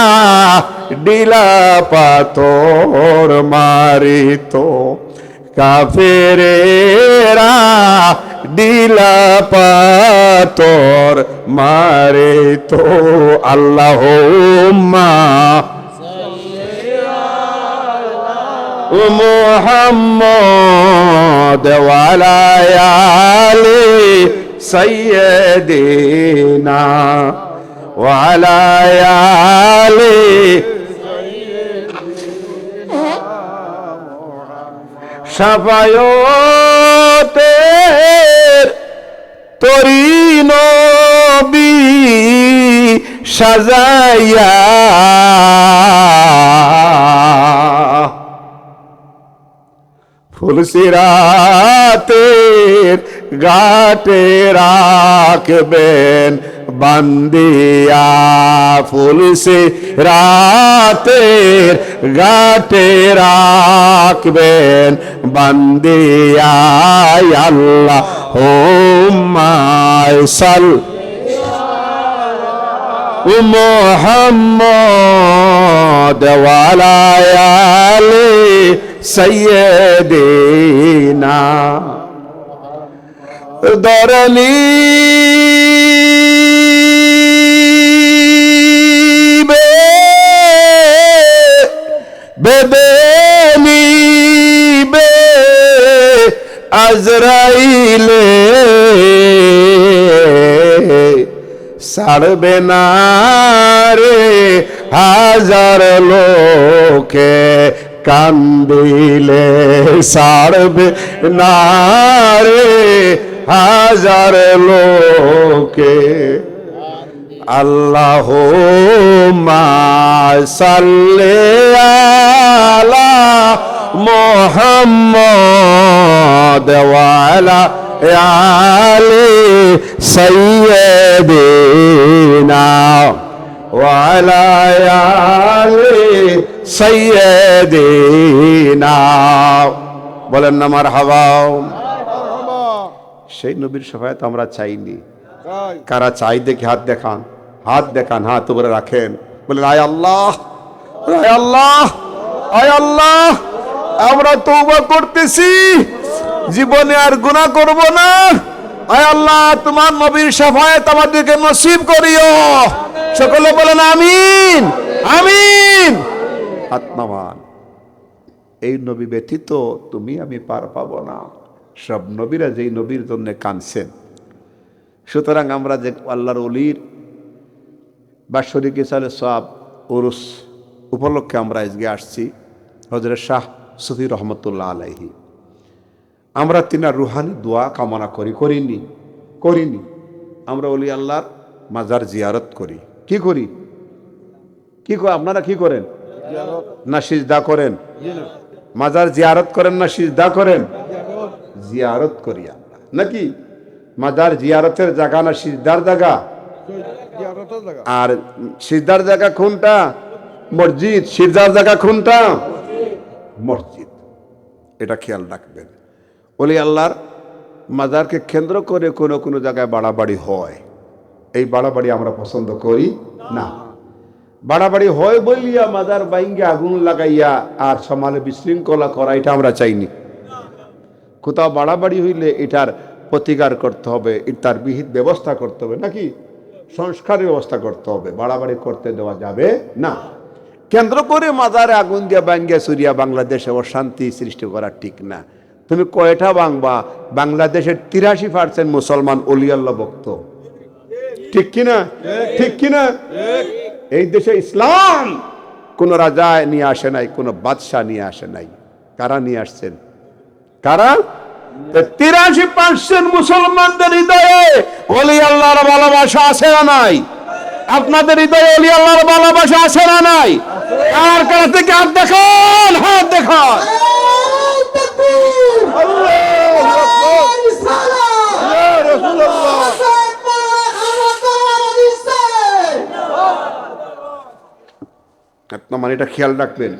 ডিলা পাথর মারিত, কাফেরেরা ডিলা পাতর মারে তো আল্লাহুম্মা মুহাম্মদ ওয়া আলা আলি সাইয়্যিদিনা ওয়া আলা আলি শাফায়তের তরি নবী সাজাইয়া ফুলসিরাতের ঘাটে রাখবেন বান্দিয়া ফুলসিরাতের ঘাটে রাখবেন বান্দিয়া আল্লাহ হুম্মা সাল্লি মুহাম্মদ ওয়া আলা আলি সাইয়্যিদিনা দরনি বেদনি বে আজরাইলে ছাড়বে না রে হাজার লোকে কান্দিলে ছাড়বে না রে হাজার লোকে আল্লাহুম্মা সাল্লি আলা মুহাম্মদ ওয়া আলা আলি সাইয়্যিদিনা ওয়া আলা আলি সাইয়্যিদিনা বলেন না মারহাবা। সেই নবীর শাফায়াত আমরা চাইনি। কারা চাই দেখি হাত দেখান, হাত দেখান, হাত উপরে রাখেন, বলেন আয় আল্লাহ, আয় আল্লাহ, আয় আল্লাহ, আমরা তওবা করতেছি, জীবনে আর গুনাহ করব না। আয় আল্লাহ, তোমার নবীর শাফায়াত আমাদেরকে নসিব করিও। সকলে বলেন আমিন, আমিন। হাত নামান। এই নবী ব্যতীত তুমি আমি পার পাবো না। সব নবীরা যেই নবীর জন্য কাঁদছেন, সুতরাং আমরা যে আল্লাহর ওলির বাৎসরিক ইসালে সওয়াব উরুস উপলক্ষে আমরা আজকে আসছি হযরত শাহ সুফি রহমতুল্লাহ আলাইহি। আমরা তিনার রুহানি দোয়া কামনা করিনি আমরা ওলি আল্লাহর মাজার জিয়ারত করি। কি করি? আপনারা কি করেন? না সিজদা করেন? মাজার জিয়ারত করেন না সিজদা করেন? জিয়ারত করি আমরা, নাকি? মাজার জিয়ারতের জায়গা না সিজদার জায়গা? আর সিজদার জায়গা কোনটা? মসজিদ। সিজদার জায়গা কোনটা? মসজিদ। এটা খেয়াল রাখবেন। ওলি আল্লাহর মাজারকে কেন্দ্র করে কোনো জায়গায় বাড়াবাড়ি হয়, এই বাড়াবাড়ি আমরা পছন্দ করি না। বাড়াবাড়ি হয় বলিয়া মাজার বাইঙ্গে আগুন লাগাইয়া আর সমালে বিশৃঙ্খলা করা, এটা আমরা চাইনি। কোথাও বাড়াবাড়ি হইলে এটার প্রতিকার করতে হবে, তার বিহিত ব্যবস্থা করতে হবে, নাকি সংস্কারের ব্যবস্থা করতে হবে। বাড়াবাড়ি করতে দেওয়া যাবে না। কেন্দ্র করে মাজারে আগুন দিয়া বাঙ্গিয়া সুরিয়া বাংলাদেশে অশান্তি সৃষ্টি করা ঠিক না। তুমি কয়টা বাংবা? বাংলাদেশের 83% মুসলমান ওলি আল্লাহ ভক্ত, ঠিক কিনা? ঠিক কিনা? এই দেশে ইসলাম কোন রাজা নিয়ে আসে নাই, কোন বাদশাহ নিয়ে আসে নাই। কারা নিয়ে আসছেন? কারা? 83% মুসলমানদের হৃদয়ে ওলি আল্লাহর ভালোবাসা আছে না নাই? আপনাদের হৃদয়ে ওলি আল্লাহর ভালোবাসা আছে না নাই? কার কার থেকে হাত দেখান, হাত দেখান। মানে এটা খেয়াল রাখবেন।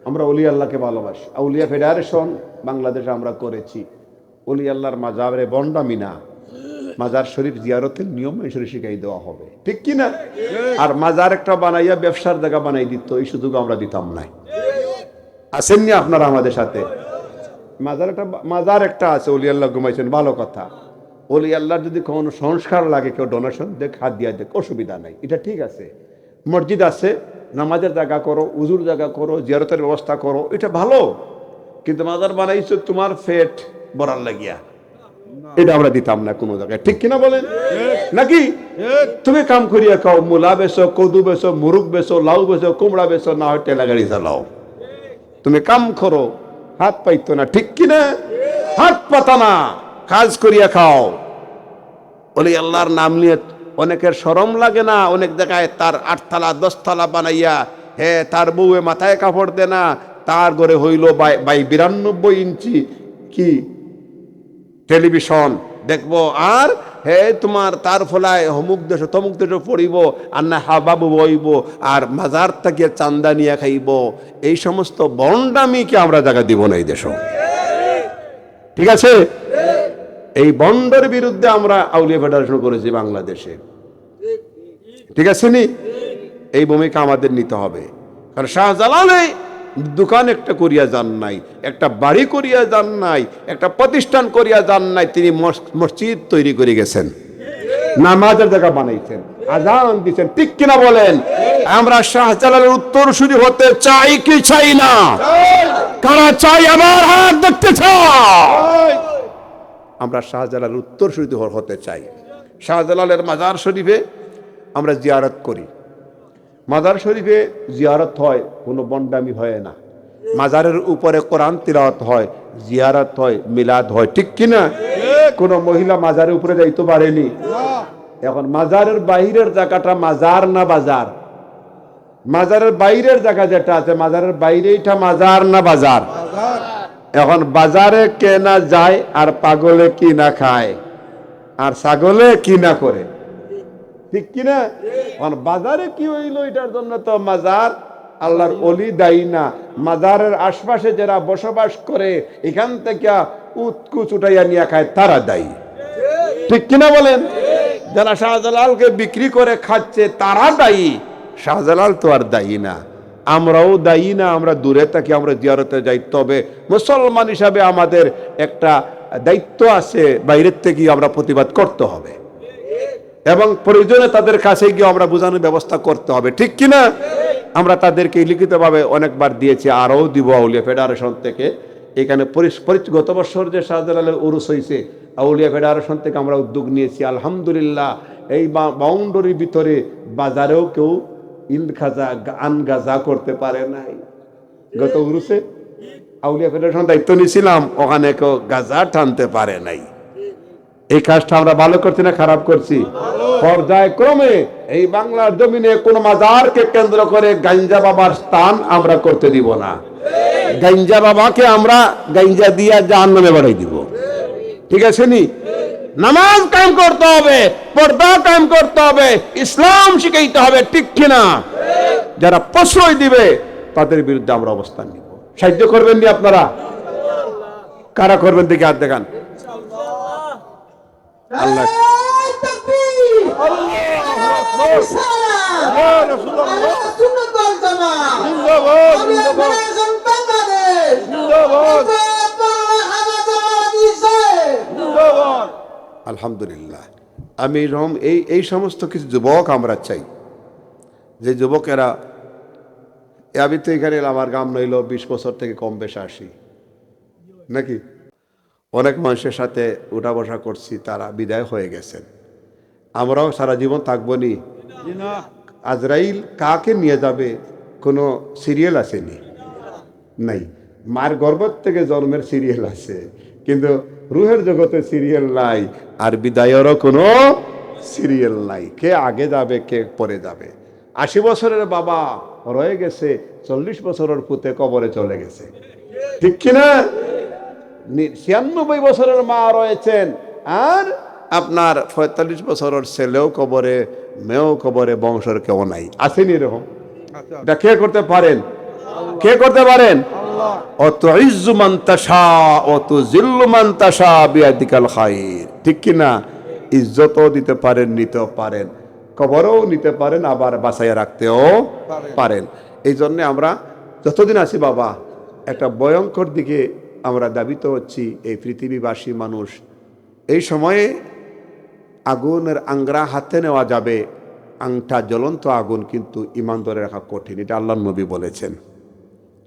আমরা ওলি আল্লাহকে ভালোবাসি। আউলিয়া ফেডারেশন বাংলাদেশে আমরা করেছি। ওলি আল্লাহর মাজারে বন্ডামি না, মাজার শরীফ জিয়ারতের নিয়ম মানুষের শিখাই দেওয়া হবে, ঠিক কিনা? আর মাজার একটা বানাইয়া ব্যবসার জায়গা বানাই দিত, এই সুযোগ আমরা দিতাম নাই। আসেননি আপনারা আমাদের সাথে? মাজার একটা আছে, ওলি আল্লাহ ঘুমাইছেন, ভালো কথা। ওলি আল্লাহর যদি কোনো সংস্কার লাগে, কেউ ডোনেশন দেখ, হাত দিয়া দেখ, অসুবিধা নাই, এটা ঠিক আছে। মসজিদ আছে, নামাজের জায়গা করো, উজুর জায়গা করো, জিয়ারতের ব্যবস্থা করো, এটা ভালো। কিন্তু মাজার বানাইছো তোমার পেট ভরার লাগিয়া, এটা আমরা দিতাম না কোনো জায়গায়, ঠিক কিনা বলেন? নাকি তুমি কাম করিয়া খাও, মূলা বেছো, কদু বেছো, মুরুগ বেছো, লাউ বেছো, কুমড়া বেছো, না হয় টেলা গাড়ি চালাও, তুমি কাম করো, হাত পাইতো না, ঠিক কিনা? হাত পাতা না, কাজ করিয়া খাও। ওলি আল্লাহর নাম নিয়ে অনেকের শরম লাগে না? অনেক জায়গায় তার 8 তলা 10 তলা বানাইয়া, হে তার বউয়ে মাথায় কাপড় দে না, তার ঘরে হইল বাই 92 ইঞ্চি কি টেলিভিশন দেখবো, আর হে তোমার তার ফলায় অমুক দেশ তমুক দেশ পড়িব, আর না হাবাবু বইব, আর মাজার থেকে চান্দা নিয়ে খাইব। এই সমস্ত বন্ডামিকে আমরা জায়গা দিব না এই দেশ, ঠিক আছে? এই বন্ডের বিরুদ্ধে আমরা আউলিয়া ফেডারেশন করেছি বাংলাদেশে, ঠিক আছে নি? এই ভূমিকা আমাদের নিতে হবে। কারণ শাহজালালে দোকান একটা করিয়া যান নাই, একটা বাড়ি করিয়া যান নাই, একটা প্রতিষ্ঠান করিয়া যান নাই, তিনি মসজিদ তৈরি করে গেছেন, নামাজের জায়গা বানাইছেন, আজান দিচ্ছেন, ঠিক কিনা বলেন? আমরা শাহজালালের উত্তরসূরি হতে চাই কি চাই না? কারা চাই? আমার হাত দেখতে চাই। আমরা শাহজালালের উত্তরসূরি হতে চাই। শাহজালালের মাজার শরীফে আমরা জিয়ারত করি, মাজার শরীফে জিয়ারত হয়, কোনো বন্ডামি হয় না। মাজারের উপরে কোরআন তিলাওয়াত হয়, জিয়ারত হয়, মিলাদ হয়, ঠিক কিনা? কোন মহিলা মাজারের উপরে যাইতে পারেনি। এখন মাজারের বাইরের জায়গাটা মাজার না বাজার? মাজারের বাইরের জায়গা যেটা আছে, মাজারের বাইরে এটা মাজার না বাজার? এখন বাজারে কে না যায়, আর পাগলে কি না খায়, আর ছাগলে কি না করে, ঠিক কিনা? বাজারে কি হইলো এটার জন্য তো মাজার আল্লাহর ওলি দায়ী না, মাজারের আশপাশে যারা বসবাস করে এখান থেকে উৎকুচ উঠাইয়া নিয়ে খায় তারা দায়ী, ঠিক কিনা বলেন? যারা শাহজালালকে বিক্রি করে খাচ্ছে তারা দায়ী, শাহজালাল তো আর দায়ী না। আমরাও দায়ী না, আমরা দূরে থাকি, আমরা জিয়ারতে যাই। তবে মুসলমান হিসাবে আমাদের একটা দায়িত্ব আছে, বাইরের থেকে আমরা প্রতিবাদ করতে হবে এবং প্রয়োজনে তাদের কাছে গিয়ে আমরা বোঝানোর ব্যবস্থা করতে হবে, ঠিক কিনা? আমরা তাদেরকে লিখিতভাবে অনেকবার দিয়েছি, আরও দিব আউলিয়া ফেডারেশন থেকে। এখানে গত বছর যে শাহজালালের উরুস হয়েছে, আউলিয়া ফেডারেশন থেকে আমরা উদ্যোগ নিয়েছি, আলহামদুলিল্লাহ। এই বাউন্ডারির ভিতরে বাজারেও কেউ গাজা করতে পারে নাই। গত উরুসে আউলিয়া ফেডারেশন দায়িত্ব নিয়েছিলাম, ওখানে কেউ গাজা টানতে পারে নাই। এই কাজটা আমরা ভালো করছি না খারাপ করছি? পর্যায়ক্রমে এই বাংলার জমিনে কোন মাজারকে কেন্দ্র করে গাঞ্জা বাবার স্থান আমরা করতে দিব না। গাঞ্জা বাবাকে আমরা গাঞ্জা দিয়া জাহান্নামে বাড়াই দিব, ঠিক আছে নি? নামাজ কায়েম করতে হবে, পর্দা কায়েম করতে হবে, ইসলাম শিখাইতে হবে, ঠিক কিনা? যারা প্রশ্রয় দিবে তাদের বিরুদ্ধে আমরা অবস্থান নিব। সাহায্য করবেন নি আপনারা? কারা করবেন দেখে হাত দেখান। আল্লাহ আলহামদুলিল্লাহ। আমি এই সমস্ত কিছু যুবক আমরা চাই, যে যুবকেরা, আমি তো এখানে আমার গাম নইল 20 বছর থেকে কম বেশি আসি নাকি, অনেক মানুষের সাথে উঠা বসা করছি, তারা বিদায় হয়ে গেছেন। আমরাও সারা জীবন থাকবো নি? আজরাইল কাকে নিয়ে যাবে কোনো সিরিয়াল আসেনি, নাই। মার গর্ভ থেকে জন্মের সিরিয়াল আছে, কিন্তু রুহের জগতে সিরিয়াল নাই, আর বিদায়েরও কোনো সিরিয়াল নাই। কে আগে যাবে, কে পরে যাবে। 80 বছরের বাবা রয়ে গেছে, 40 বছরের পুতে কবরে চলে গেছে, ঠিক কিনা? 96 বছরের মা রয়েছেন, আর আপনার 45 বছরের ছেলেও কবরে, মেয়েও কবরে, বংশের কেউ নাই। আসেনি এরকম? এটা কে করতে পারেন? কে করতে পারেন? অত ইজ্জু মান তাশা অত জিল্লু মান তাশা বিয়াদিকাল খায়র, ঠিক কিনা? ইজ্জতও দিতে পারেন, নিতেও পারেন, কবরও নিতে পারেন, আবার বাঁচাইয়া রাখতেও পারেন। এই জন্যে আমরা যতদিন আছি বাবা, একটা ভয়ঙ্কর দিকে আমরা দাবিত হচ্ছি। এই পৃথিবীবাসী মানুষ এই সময়ে আগুনের আংরা হাতে নেওয়া যাবে, আংটা জ্বলন্ত আগুন, কিন্তু ইমান ধরে রাখা কঠিন। এটা আল্লাহর নবী বলেছেন।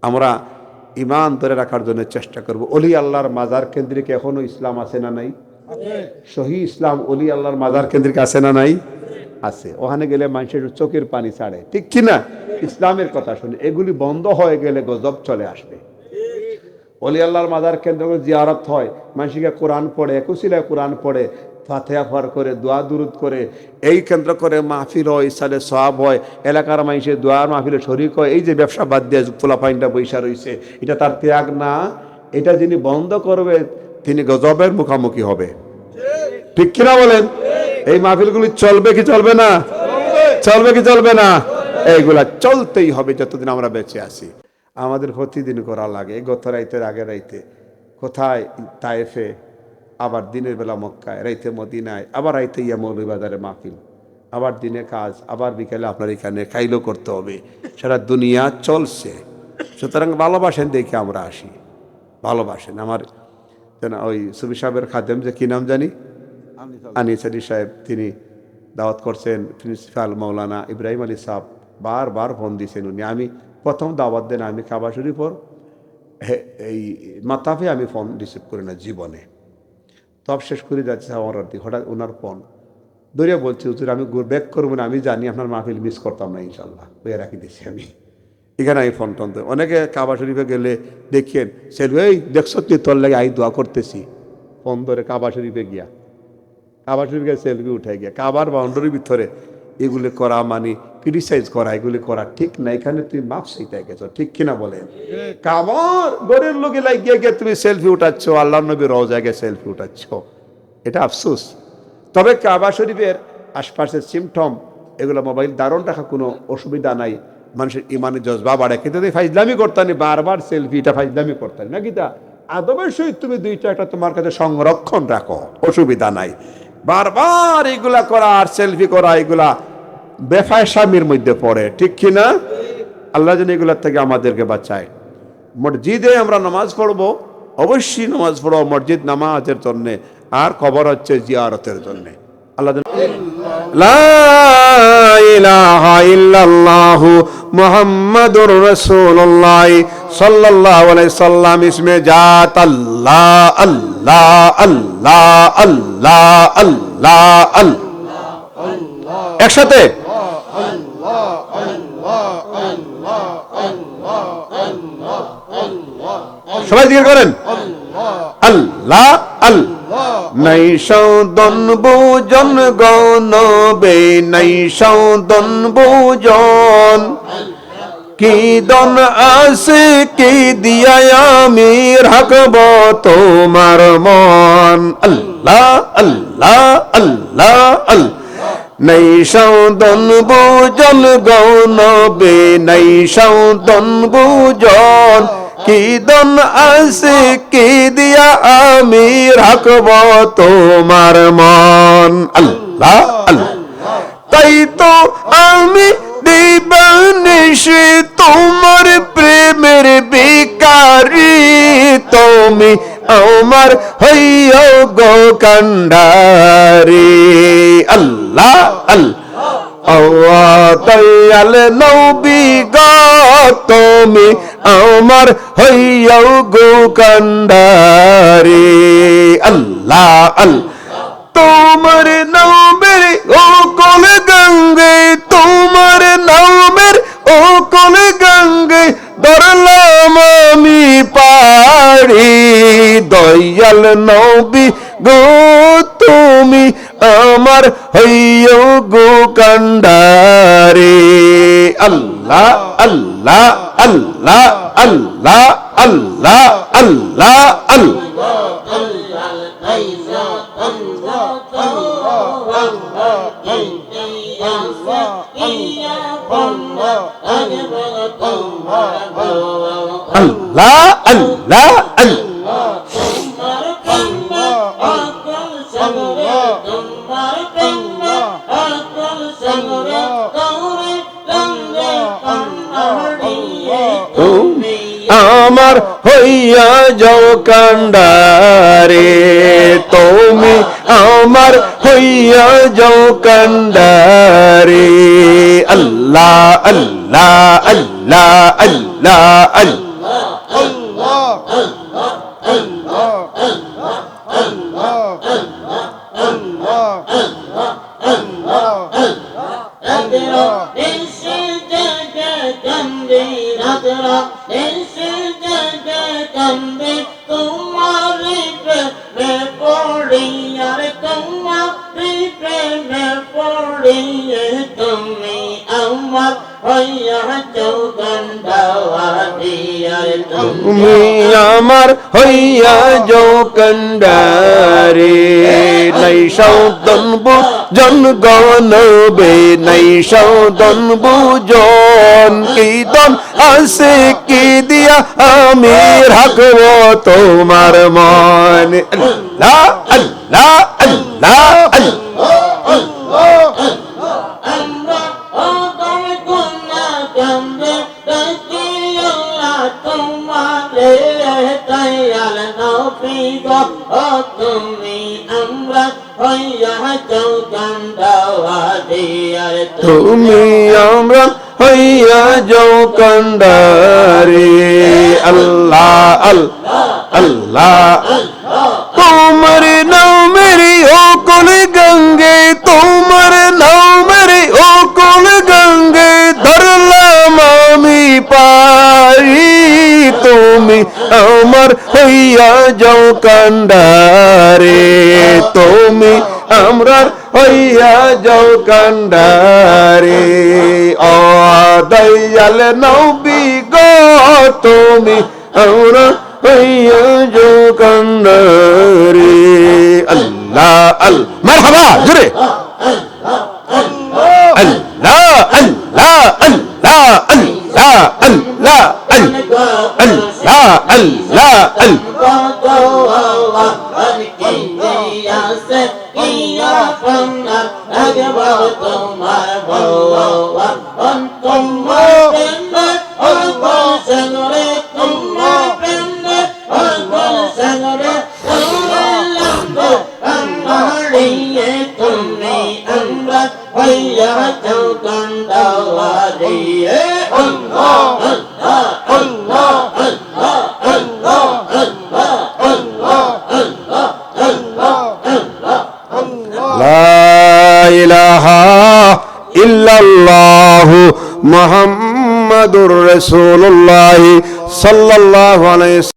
আমরা ইমান ধরে রাখার জন্য চেষ্টা করব। অলি আল্লাহর মাজার কেন্দ্রিক এখনো ইসলাম আছে না নাই? সহি ইসলাম অলি আল্লাহর মাজার কেন্দ্রিক আছে না নাই? আছে। ওখানে গেলে মানুষের চোখের পানি ছাড়ে, ঠিক কিনা? ইসলামের কথা শুনে এগুলি বন্ধ হয়ে গেলে গজব চলে আসবে। অলি আল্লাহর মাজার কেন্দ্র করে জিয়ারত হয়, মানুষকে কোরআন পড়ে, একুশিলায় কোরআন পড়ে, ফাতিহা পাঠ করে, দোয়া দুরুদ করে, এই কেন্দ্র করে মাহফিল হয়, ইসালে সওয়াব হয়, এলাকার মানুষের দোয়ার মাহফিলে শরীক হয়। এই যে ব্যবসা বাদ দিয়ে পোলা পাইনটা বৈশা রয়েছে, এটা তার ত্যাগ না? এটা যিনি বন্ধ করবে তিনি গজবের মুখোমুখি হবে, ঠিক কিনা বলেন? এই মাহফিলগুলি চলবে কি চলবে না? চলবে কি চলবে না? এইগুলা চলতেই হবে যতদিন আমরা বেঁচে আছি। আমাদের প্রতিদিন করা লাগে। গত রাইতের আগে রাইতে কোথায় তায়েফে, আবার দিনের বেলা মক্কায়, রাইতে মদিনায়, আবার রাইতে ইয়া মৌলভীবাজারে মাহফিল, আবার দিনে কাজ, আবার বিকেলে আপনার এখানে খাইলো করতে হবে। সারা দুনিয়া চলছে। সুতরাং ভালোবাসেন দেখে আমরা আসি, ভালোবাসেন। আমার ওই সুবি সাহেবের খাদেম, যে কি নাম জানি, আনিস আলী সাহেব, তিনি দাওয়াত করছেন। প্রিন্সিপাল মৌলানা ইব্রাহিম আলী সাহেব বারবার ফোন দিয়েছেন উনি। আমি প্রথম দাওয়াত দেন আমি কাবা শরীফর এই মাতাফে আমি ফোন রিসিভ করি না জীবনে। তব শেষ করে যাচ্ছে আমার হঠাৎ ওনার ফোন ধরে বলছে, হুজুর আমি ব্যাক করবো না, আমি জানি আপনার মাহফিল মিস করতাম না, ইনশাল্লাহ বইয়ে রাখি দিয়েছি আমি। এখানে আমি ফোন টন অনেকে কাবা শরীফে গেলে দেখেন সেলু, এই দেখছ তুই তোর লাগে আই দোয়া করতেছি, ফোন ধরে কাবা শরীফে গিয়া, কাবা শরীফে সেলফি উঠে গিয়া, কাবার বাউন্ডারির ভিতরে এগুলি করা মানে ক্রিটিসাইজ করা, এগুলি করা ঠিক না। এখানে তুমি মাপ সেইটা গেছো, ঠিক কিনা বলেন? কাবার গরের লোকে লাগিয়ে গিয়ে তুমি সেলফি উঠাচ্ছ, আল্লাহ নবী রওজায় গিয়ে সেলফি উঠাচ্ছ, এটা আফসোস। তবে কাবা শরীফের আশপাশের সিমটম এগুলো মোবাইল দারুণ রাখা কোনো অসুবিধা নাই, মানুষের ইমানের জজবা বাড়ে। কিন্তু ফাইজলামি করতানি, বারবার সেলফি, এটা ফাইজলামি করতানি না। গীতা আদবের সহিত তুমি দুইটা একটা তোমার কাছে সংরক্ষণ রাখো, অসুবিধা নাই। বারবার এগুলা করা আর সেলফি করা এগুলা বেফায়সামির মধ্যে পড়ে, ঠিক কিনা? আল্লাহ যেন এগুলার থেকে আমাদেরকে বাঁচায়। মসজিদে আমরা নামাজ পড়বো, অবশ্যই নামাজ পড়বো মসজিদ নামাজের জন্যে, আর খবর হচ্ছে জিয়ারতের জন্যে। আল্লাহ লা ইলাহা ইল্লাল্লাহু মুহাম্মাদুর রাসূলুল্লাহ সাল্লাল্লাহু আলাইহি সাল্লাম। ইসমে জাত আল্লাহ আল্লাহ আল্লাহ আল্লাহ আল্লাহ আল্লাহ, একসাথে সবাই জিকির করেন আল্লাহ আল্লাহ। নাই সৌদন বুজন গনবে, নাই সৌদন বুজন, কি দন আছে কি দিয়া আমি রাখব তোমার মন। আল্লাহ আল্লাহ আল্লাহ আল্লাহ। নাই সৌদন বুজন গনবে, নাই সৌদন বুজন, কি দন আছে কি দিয়া আমি রাখব তোমার মন। আল্লাহ আল্লাহ। তাই তো আমি দিবানিশি তোমার প্রেমের ভিখারি, তুমি আমার হইও গো কান্ডারি। আল্লাহ আল্লাহ। দয়াল নবী গো তুমি আমার হইও গো কান্ডারি। আল্লাহ আল্লাহ। তোমার নামের ও কোন গঙ্গে, তোমার নামের ও কোন গঙ্গে ধরলাম আমি পাড়ি। দয়াল নবী গো তুমি আমার হইও গো কান্ডারি। আল্লাহ আল্লাহ আল্লাহ আল্লাহ আল্লাহ আল্লাহ আল্লাহ। আল্লাহ আল্লাহ আল্লাহ। আমার হইয়া যাও কান্ডারে, তুমি আমার হইয়া যাও কান্ডারে আল্লাহ আল্লাহ আল্লাহ আল্লাহ আল্লাহ তুমি আমার হইয়া তুমি আমার হইয়া যাও কান্ডারে নাই সৌদন বুজন গনবে নাই সৌদন বুজন কি দন আছে কি দিয়া আমি রাখবো তোমার মন আল্লাহ আল্লাহ আল্লাহ আল্লাহ আমরা অগম গুনা গন্ধে তকিয়া তোমারে তাইয়াল নবী গো তুমি আমরা হইয়া যাও কান্দাওয়ারি আর তুমি আমরা হইয়া যাও কান্ডারে আল্লাহ আল্লাহ আল্লাহ তোমার নামের অকুল গঙ্গে তোমার নামের অকুল গঙ্গে ধরলাম আমি পারি তুমি আমার হইয়া যাও কান্ডারে তুমি আমরা হইয়া যাও কান্ডারে ও দয়াল নবী গো তুমি আমরা হইয়া যাও কান্ডারে আল্লাহ আল মারহাবা জোরে আল্লাহ আল্লাহ আল্লাহ আল্লাহ আল্লাহ আল্লাহ আল্লাহ আল্লাহ ইল্লাল্লাহু মুহাম্মাদুর রাসূলুল্লাহ সাল্লাল্লাহু আলাইহি